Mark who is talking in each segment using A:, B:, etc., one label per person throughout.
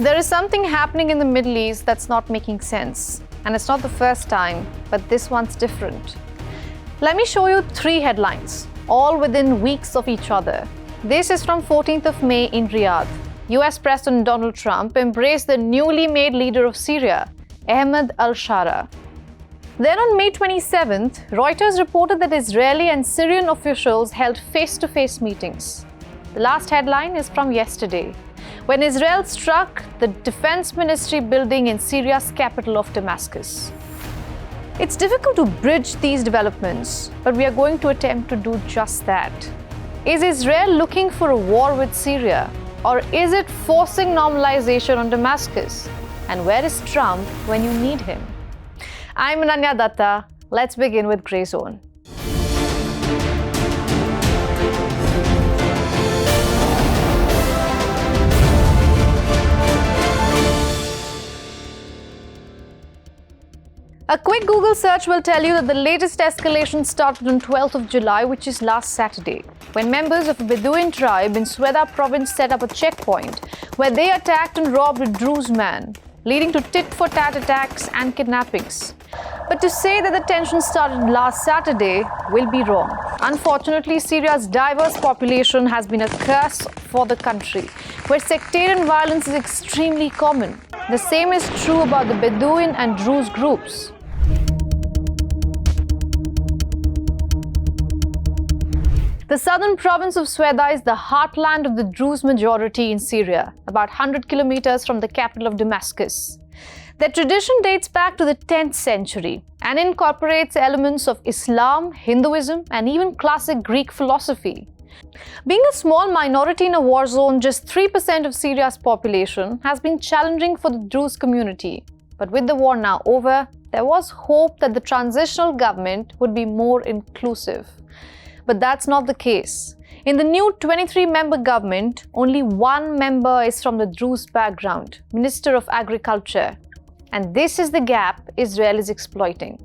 A: There is something happening in the Middle East that's not making sense. And it's not the first time, but this one's different. Let me show you 3 headlines, all within weeks of each other. This is from 14th of May in Riyadh. US President Donald Trump embraced the newly made leader of Syria, Ahmed al-Shara. Then on May 27th, Reuters reported that Israeli and Syrian officials held face-to-face meetings. The last headline is from yesterday, when Israel struck the Defense Ministry building in Syria's capital of Damascus. It's difficult to bridge these developments, but we are going to attempt to do just that. Is Israel looking for a war with Syria, or is it forcing normalization on Damascus? And where is Trump when you need him? I'm Ananya Dutta. Let's begin with Grey Zone. A quick Google search will tell you that the latest escalation started on 12th of July, which is last Saturday, when members of a Bedouin tribe in Sweda province set up a checkpoint where they attacked and robbed a Druze man, leading to tit-for-tat attacks and kidnappings. But to say that the tension started last Saturday will be wrong. Unfortunately, Syria's diverse population has been a curse for the country, where sectarian violence is extremely common. The same is true about the Bedouin and Druze groups. The southern province of Sweda is the heartland of the Druze majority in Syria, about 100 kilometers from the capital of Damascus. Their tradition dates back to the 10th century and incorporates elements of Islam, Hinduism, and even classic Greek philosophy. Being a small minority in a war zone, just 3% of Syria's population, has been challenging for the Druze community. But with the war now over, there was hope that the transitional government would be more inclusive. But that's not the case. In the new 23-member government, only 1 member is from the Druze background, Minister of Agriculture. And this is the gap Israel is exploiting.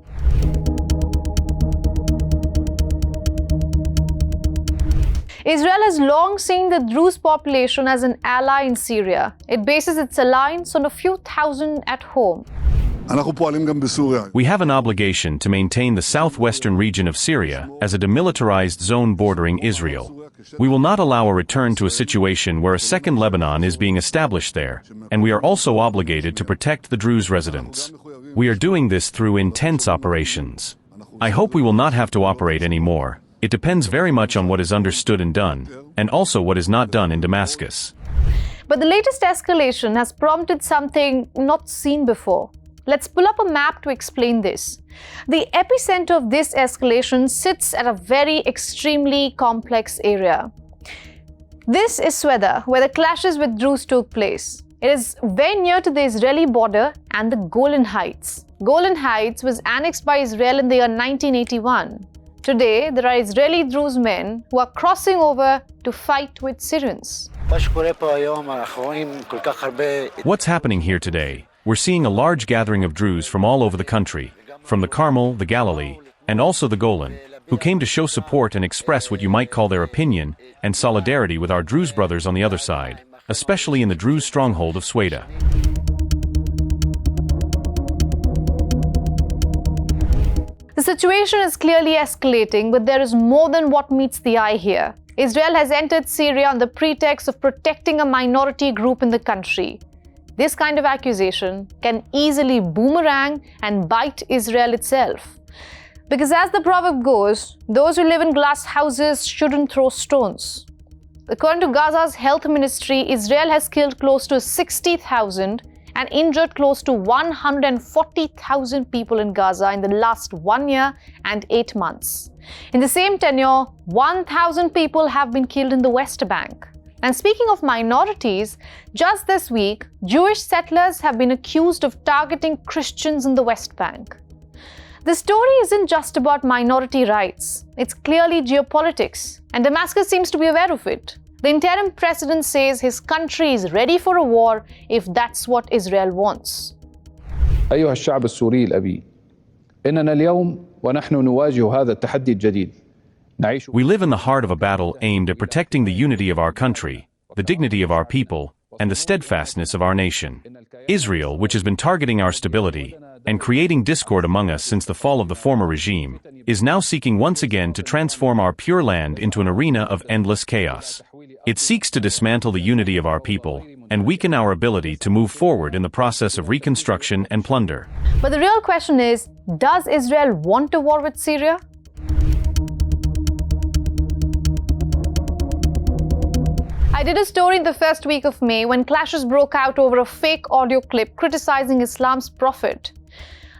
A: Israel has long seen the Druze population as an ally in Syria. It bases its alliance on a few thousand at home.
B: We have an obligation to maintain the southwestern region of Syria as a demilitarized zone bordering Israel. We will not allow a return to a situation where a second Lebanon is being established there, and we are also obligated to protect the Druze residents. We are doing this through intense operations. I hope we will not have to operate anymore. It depends very much on what is understood and done, and also what is not done in Damascus.
A: But the latest escalation has prompted something not seen before. Let's pull up a map to explain this. The epicenter of this escalation sits at a very extremely complex area. This is Sweda, where the clashes with Druze took place. It is very near to the Israeli border and the Golan Heights. Golan Heights was annexed by Israel in the year 1981. Today, there are Israeli Druze men who are crossing over to fight with Syrians.
B: What's happening here today? We're seeing a large gathering of Druze from all over the country, from the Carmel, the Galilee, and also the Golan, who came to show support and express what you might call their opinion and solidarity with our Druze brothers on the other side, especially in the Druze stronghold of Sweda.
A: The situation is clearly escalating, but there is more than what meets the eye here. Israel has entered Syria on the pretext of protecting a minority group in the country. This kind of accusation can easily boomerang and bite Israel itself. Because as the proverb goes, those who live in glass houses shouldn't throw stones. According to Gaza's health ministry, Israel has killed close to 60,000 and injured close to 140,000 people in Gaza in the last 1 year and 8 months. In the same tenure, 1,000 people have been killed in the West Bank. And speaking of minorities, just this week, Jewish settlers have been accused of targeting Christians in the West Bank. The story isn't just about minority rights. It's clearly geopolitics, and Damascus seems to be aware of it. The interim president says his country is ready for a war if that's what Israel wants.
C: أيها الشعب السوري الأبي، إننا اليوم ونحن نواجه هذا التحدي الجديد.
B: We live in the heart of a battle aimed at protecting the unity of our country, the dignity of our people, and the steadfastness of our nation. Israel, which has been targeting our stability and creating discord among us since the fall of the former regime, is now seeking once again to transform our pure land into an arena of endless chaos. It seeks to dismantle the unity of our people and weaken our ability to move forward in the process of reconstruction and plunder.
A: But the real question is, does Israel want a war with Syria? I did a story in the first week of May when clashes broke out over a fake audio clip criticizing Islam's prophet.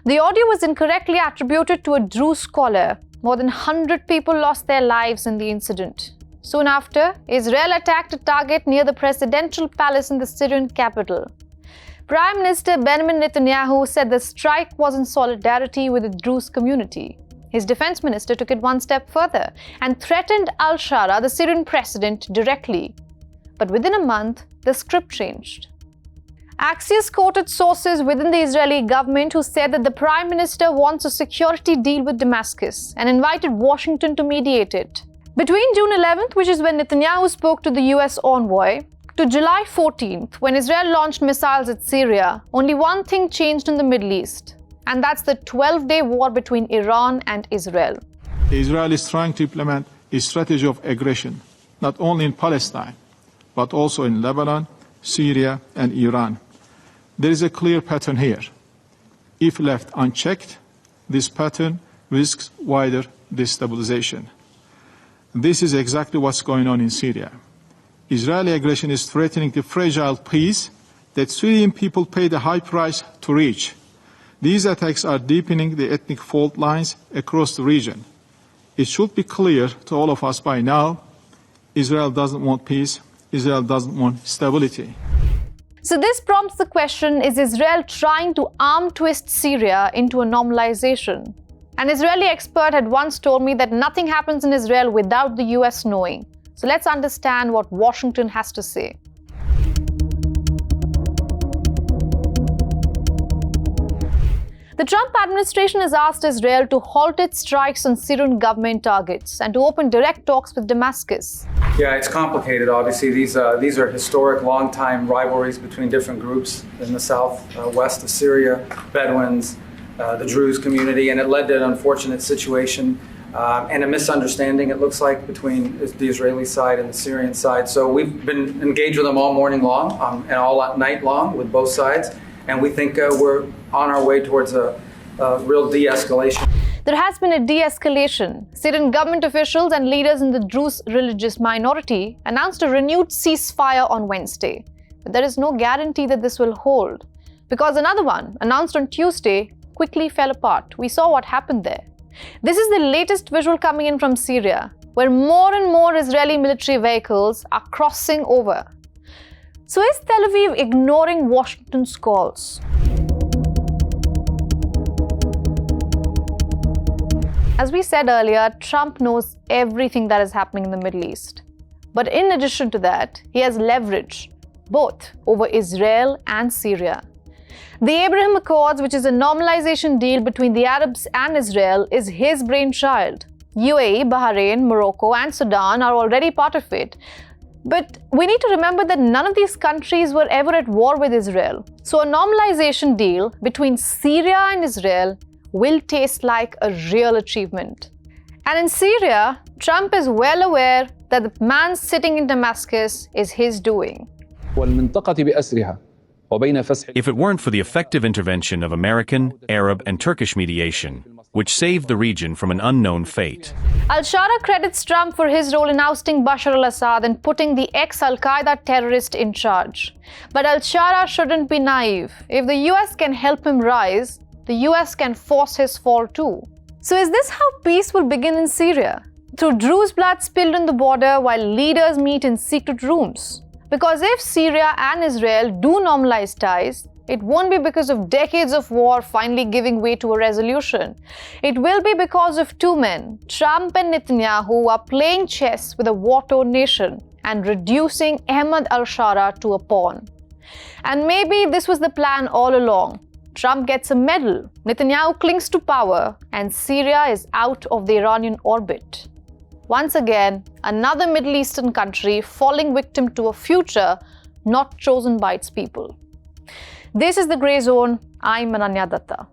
A: The audio was incorrectly attributed to a Druze scholar. More than 100 people lost their lives in the incident. Soon after, Israel attacked a target near the presidential palace in the Syrian capital. Prime Minister Benjamin Netanyahu said the strike was in solidarity with the Druze community. His defense minister took it one step further and threatened al-Shara, the Syrian president, directly. But within a month, the script changed. Axios quoted sources within the Israeli government who said that the Prime Minister wants a security deal with Damascus and invited Washington to mediate it. Between June 11th, which is when Netanyahu spoke to the US envoy, to July 14th, when Israel launched missiles at Syria, only one thing changed in the Middle East, and that's the 12-day war between Iran and Israel.
D: Israel is trying to implement a strategy of aggression, not only in Palestine, but also in Lebanon, Syria, and Iran. There is a clear pattern here. If left unchecked, this pattern risks wider destabilization. This is exactly what's going on in Syria. Israeli aggression is threatening the fragile peace that Syrian people paid a high price to reach. These attacks are deepening the ethnic fault lines across the region. It should be clear to all of us by now, Israel doesn't want peace, Israel doesn't want stability.
A: So this prompts the question, is Israel trying to arm twist Syria into a normalization? An Israeli expert had once told me that nothing happens in Israel without the US knowing. So let's understand what Washington has to say. The Trump administration has asked Israel to halt its strikes on Syrian government targets and to open direct talks with Damascus.
E: Yeah, it's complicated, obviously. These are historic, long-time rivalries between different groups in the southwest of Syria, Bedouins, the Druze community, and it led to an unfortunate situation and a misunderstanding, it looks like, between the Israeli side and the Syrian side. So we've been engaged with them all morning long and all night long with both sides, and we think we're on our way towards a real de-escalation.
A: There has been a de-escalation. Syrian government officials and leaders in the Druze religious minority announced a renewed ceasefire on Wednesday. But there is no guarantee that this will hold, because another one, announced on Tuesday, quickly fell apart. We saw what happened there. This is the latest visual coming in from Syria, where more and more Israeli military vehicles are crossing over. So is Tel Aviv ignoring Washington's calls? As we said earlier, Trump knows everything that is happening in the Middle East. But in addition to that, he has leverage, both over Israel and Syria. The Abraham Accords, which is a normalization deal between the Arabs and Israel, is his brainchild. UAE, Bahrain, Morocco, and Sudan are already part of it. But we need to remember that none of these countries were ever at war with Israel. So a normalization deal between Syria and Israel will taste like a real achievement. And in Syria, Trump is well aware that the man sitting in Damascus is his doing.
B: If it weren't for the effective intervention of American, Arab, and Turkish mediation, which saved the region from an unknown fate.
A: Al-Shara credits Trump for his role in ousting Bashar al-Assad and putting the ex-Al-Qaeda terrorist in charge. But Al-Shara shouldn't be naive. If the US can help him rise, the US can force his fall too. So is this how peace will begin in Syria? Through Druze blood spilled on the border while leaders meet in secret rooms? Because if Syria and Israel do normalize ties, it won't be because of decades of war finally giving way to a resolution. It will be because of two men, Trump and Netanyahu, who are playing chess with a war-torn nation and reducing Ahmad al-Shara to a pawn. And maybe this was the plan all along. Trump gets a medal, Netanyahu clings to power, and Syria is out of the Iranian orbit. Once again, another Middle Eastern country falling victim to a future not chosen by its people. This is the Grey Zone. I'm Ananya Dutta.